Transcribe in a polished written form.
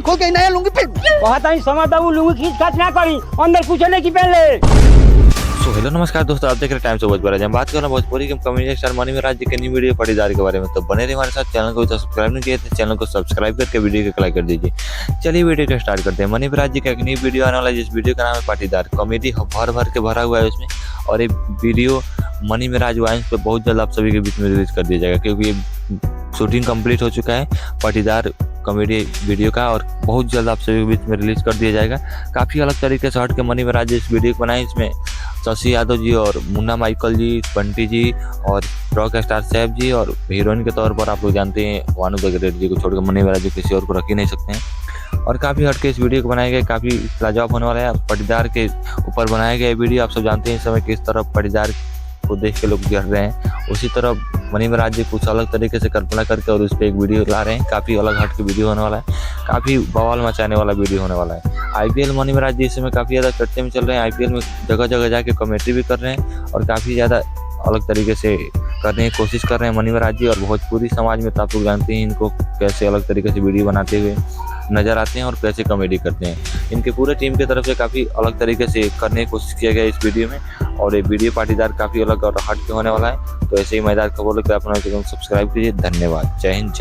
खोल के नया लुंगी पहन। कहता ही समझता हूँ लुंगी खींच खाच ना करी, अंदर कुछ नहीं की पहले। सो हेलो नमस्कार दोस्तों, आप देख रहे हैं टाइम्स ऑफ भोजपुरी। हम बात कर रहे हैं भोजपुरी के कॉमेडी स्टार मनी महाराज जी के न्यू वीडियो पाटीदार के बारे में। तो बने रहिए हमारे साथ। चैनल को तो सब्सक्राइब नहीं किया तो चैनल को सब्सक्राइब करके वीडियो को लाइक कर दीजिए। चलिए वीडियो को स्टार्ट करते हैं। मनी महाराज जी का एक न्यू वीडियो आने वाला है, जिस वीडियो का नाम है पाटीदार। कॉमेडी भर भर के भरा हुआ है उसमें, और ये वीडियो मनी महाराज वाइन्स पे बहुत जल्द आप सभी के बीच में रिलीज कर दिया जाएगा, क्योंकि ये शूटिंग कंप्लीट हो चुका है पाटीदार कॉमेडी वीडियो का, और बहुत जल्द आप सभी के बीच में रिलीज कर दिया जाएगा। काफ़ी अलग तरीके से हट के मनी महाराज जी इस वीडियो को बनाए। इसमें शशि यादव जी और मुन्ना माइकल जी, बंटी जी और रॉक स्टार सैफ जी, और हीरोइन के तौर पर आप लोग जानते हैं वानू बगरेट जी को छोड़कर मनी महाराज जी किसी और को रख ही नहीं सकते हैं। और काफ़ी हट के इस वीडियो को बनाया गया, काफ़ी लाजवाब होने वाला है। पाटीदार के ऊपर बनाया गया वीडियो। आप सब जानते हैं इस समय किस तरह पाटीदार को देख के लोग गिर रहे हैं, उसी तरह मनी महाराज जी कुछ अलग तरीके से कल्पना करके और उस पर एक वीडियो ला रहे हैं। काफ़ी अलग हट के वीडियो होने वाला है, काफ़ी बवाल मचाने वाला वीडियो होने वाला है। आईपीएल मनी महाराज जी इस समय काफ़ी ज़्यादा चर्चे में चल रहे हैं। आईपीएल में जगह जगह जाके कमेंट्री भी कर रहे हैं, और काफ़ी ज़्यादा अलग तरीके से करने की कोशिश कर रहे हैं मनी महाराज जी। और भोजपुरी समाज में तो आप लोग जानते हैं इनको कैसे अलग तरीके से वीडियो बनाते हुए नज़र आते हैं और कैसे कॉमेडी करते हैं। इनके पूरे टीम की तरफ से काफ़ी अलग तरीके से करने की कोशिश किया गया इस वीडियो में, और ये वीडियो पाटीदार काफ़ी अलग और हट के होने वाला है। तो ऐसे ही मजेदार खबरों के अपना चैनल सब्सक्राइब कीजिए। धन्यवाद। जय हिंद।